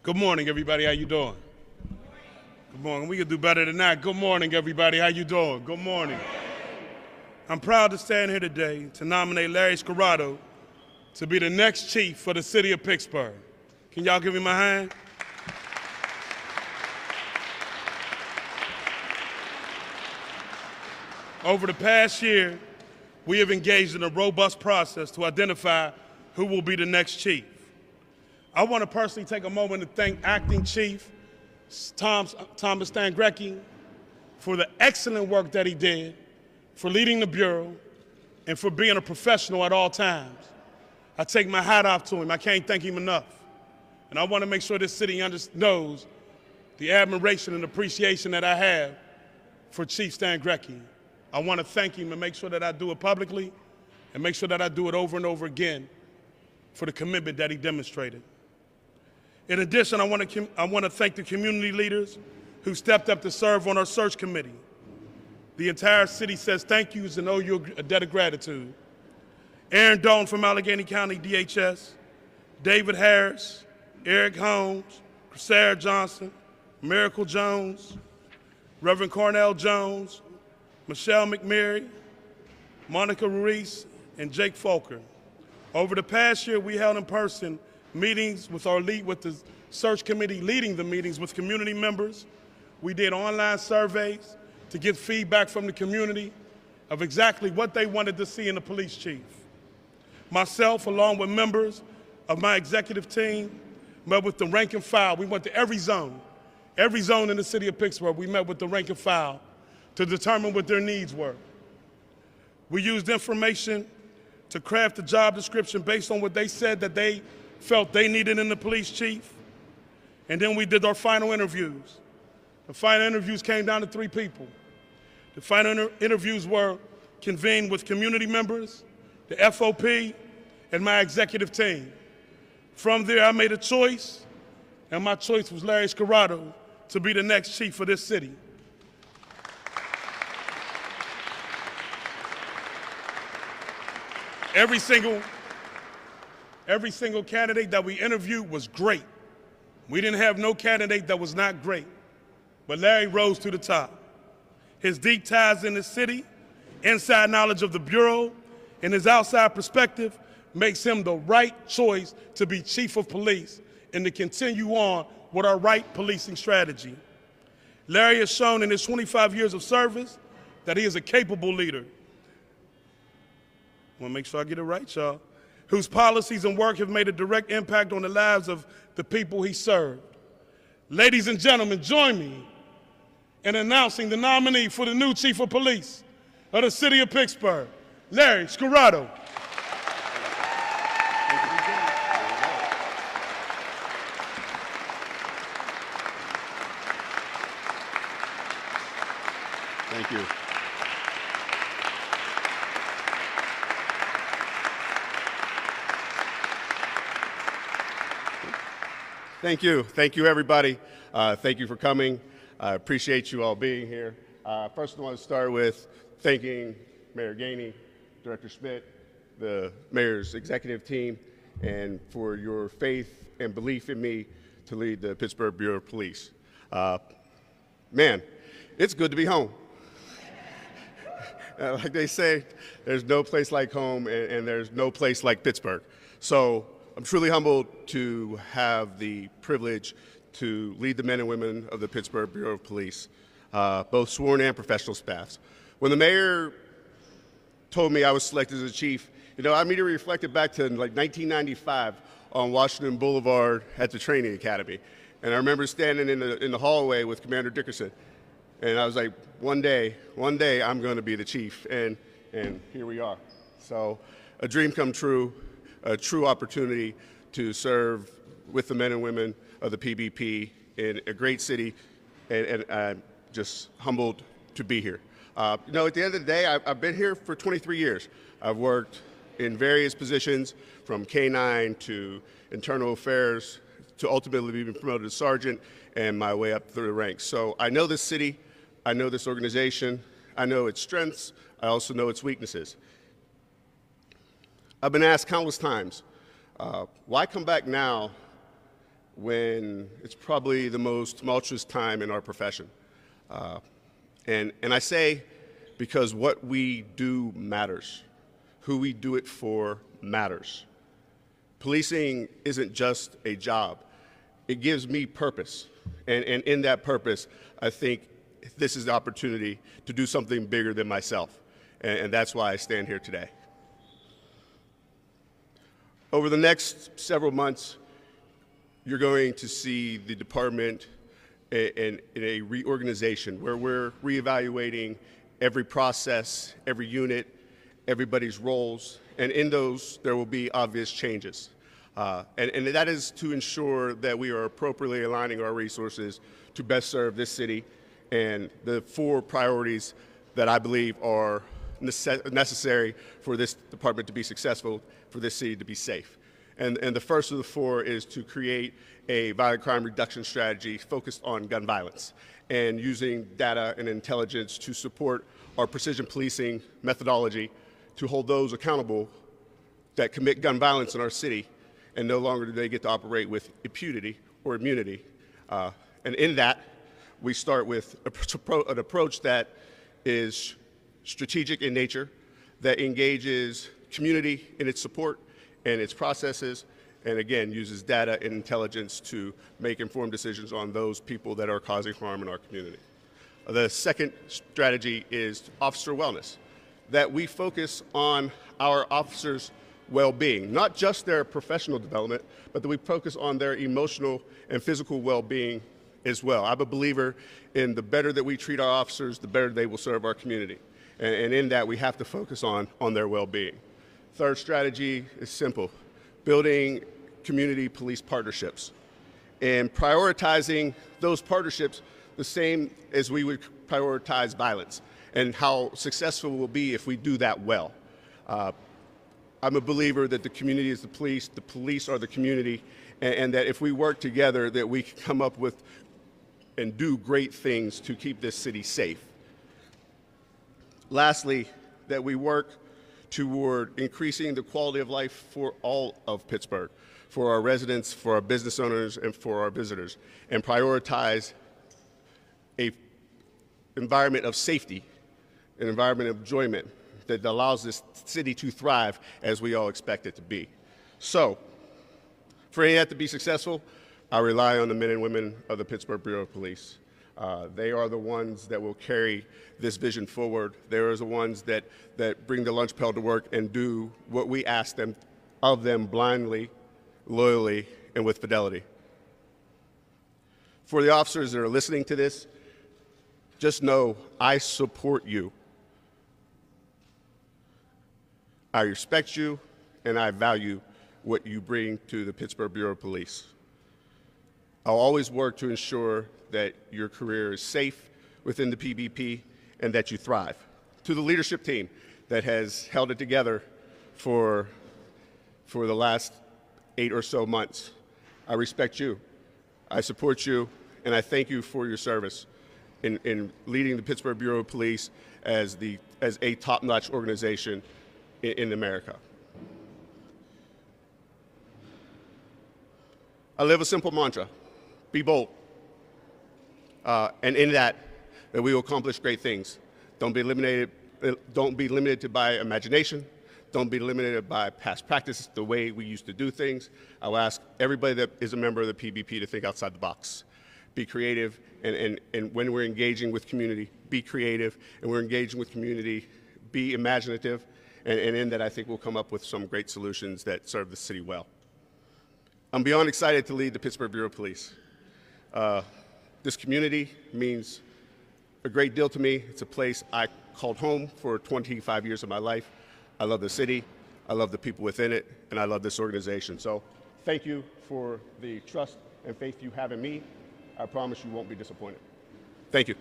Good morning, everybody. How you doing? Good morning. We can do better than that. Good morning, everybody. How you doing? Good morning. I'm proud to stand here today to nominate Larry Scirotto to be the next chief for the city of Pittsburgh. Can y'all give me my hand? Over the past year, we have engaged in a robust process to identify who will be the next chief. I want to personally take a moment to thank Acting Chief Thomas Stangrecki for the excellent work that he did, for leading the Bureau, and for being a professional at all times. I take my hat off to him. I can't thank him enough. And I want to make sure this city knows the admiration and appreciation that I have for Chief Stangrecki. I want to thank him and make sure that I do it publicly and make sure that I do it over and over again for the commitment that he demonstrated. In addition, I want to thank the community leaders who stepped up to serve on our search committee. The entire city says thank yous and owe you a debt of gratitude. Aaron Doan from Allegheny County DHS, David Harris, Eric Holmes, Sarah Johnson, Miracle Jones, Reverend Cornell Jones, Michelle McMurray, Monica Ruiz, and Jake Folker. Over the past year, we held in-person meetings with the search committee leading the meetings with community members. We did online surveys to get feedback from the community of exactly what they wanted to see in the police chief. Myself, along with members of my executive team, met with the rank and file. We went to every zone in the city of Pittsburgh. We met with the rank and file to determine what their needs were. We used information to craft a job description based on what they said that they felt they needed in the police chief. And then we did our final interviews. The final interviews came down to 3 people. The final interviews were convened with community members, the FOP, and my executive team. From there, I made a choice, and my choice was Larry Scirotto to be the next chief of this city. Every single candidate that we interviewed was great. We didn't have no candidate that was not great, but Larry rose to the top. His deep ties in the city, inside knowledge of the Bureau, and his outside perspective makes him the right choice to be chief of police and to continue on with our right policing strategy. Larry has shown in his 25 years of service that he is a capable leader. I want to make sure I get it right, y'all. Whose policies and work have made a direct impact on the lives of the people he served. Ladies and gentlemen, join me in announcing the nominee for the new chief of police of the city of Pittsburgh, Larry Scirotto. Thank you. Thank you. Thank you, everybody. Thank you for coming. I appreciate you all being here. First, I want to start with thanking Mayor Gainey, Director Schmidt, the mayor's executive team, and for your faith and belief in me to lead the Pittsburgh Bureau of Police. Man, it's good to be home. Like they say, there's no place like home, and there's no place like Pittsburgh. So I'm truly humbled to have the privilege to lead the men and women of the Pittsburgh Bureau of Police, both sworn and professional staffs. When the mayor told me I was selected as a chief, I immediately reflected back to like 1995 on Washington Boulevard at the training academy. And I remember standing in the hallway with Commander Dickerson. And I was like, one day I'm going to be the chief. And here we are. So a dream come true, a true opportunity to serve with the men and women of the PBP in a great city. And I'm just humbled to be here. At the end of the day, I've been here for 23 years. I've worked in various positions, from K-9 to internal affairs, to ultimately being promoted to sergeant and my way up through the ranks. So I know this city, I know this organization, I know its strengths, I also know its weaknesses. I've been asked countless times, why come back now when it's probably the most tumultuous time in our profession. And I say because what we do matters. Who we do it for matters. Policing isn't just a job. It gives me purpose. And in that purpose, I think this is the opportunity to do something bigger than myself. And that's why I stand here today. Over the next several months, you're going to see the department in a reorganization where we're reevaluating every process, every unit, everybody's roles, and in those there will be obvious changes. And that is to ensure that we are appropriately aligning our resources to best serve this city and the 4 priorities that I believe are necessary for this department to be successful, for this city to be safe. And the first of the 4 is to create a violent crime reduction strategy focused on gun violence and using data and intelligence to support our precision policing methodology to hold those accountable that commit gun violence in our city, and no longer do they get to operate with impunity or immunity. And in that, we start with an approach that is strategic in nature, that engages community in its support and its processes, and again, uses data and intelligence to make informed decisions on those people that are causing harm in our community. The second strategy is officer wellness, that we focus on our officers' well-being, not just their professional development, but that we focus on their emotional and physical well-being as well. I'm a believer in the better that we treat our officers, the better they will serve our community. And in that, we have to focus on their well-being. Third strategy is simple: building community police partnerships and prioritizing those partnerships the same as we would prioritize violence, and how successful we'll be if we do that well. I'm a believer that the community is the police are the community, and that if we work together, that we can come up with and do great things to keep this city safe. Lastly, that we work toward increasing the quality of life for all of Pittsburgh, for our residents, for our business owners, and for our visitors, and prioritize an environment of safety, an environment of enjoyment that allows this city to thrive as we all expect it to be. So, for any of that to be successful, I rely on the men and women of the Pittsburgh Bureau of Police. They are the ones that will carry this vision forward. They are the ones that bring the lunch pail to work and do what we ask of them blindly, loyally, and with fidelity. For the officers that are listening to this, just know I support you. I respect you, and I value what you bring to the Pittsburgh Bureau of Police. I'll always work to ensure that your career is safe within the PBP and that you thrive. To the leadership team that has held it together for the last 8 or so months, I respect you, I support you, and I thank you for your service in leading the Pittsburgh Bureau of Police as a top-notch organization in America. I live a simple mantra: be bold. And in that we will accomplish great things. Don't be limited by imagination. Don't be limited by past practice, the way we used to do things. I will ask everybody that is a member of the PBP to think outside the box. Be creative, and when we're engaging with community, be creative, and we're engaging with community, be imaginative, and in that I think we'll come up with some great solutions that serve the city well. I'm beyond excited to lead the Pittsburgh Bureau of Police. This community means a great deal to me. It's a place I called home for 25 years of my life. I love the city, I love the people within it, and I love this organization. So thank you for the trust and faith you have in me. I promise you won't be disappointed. Thank you.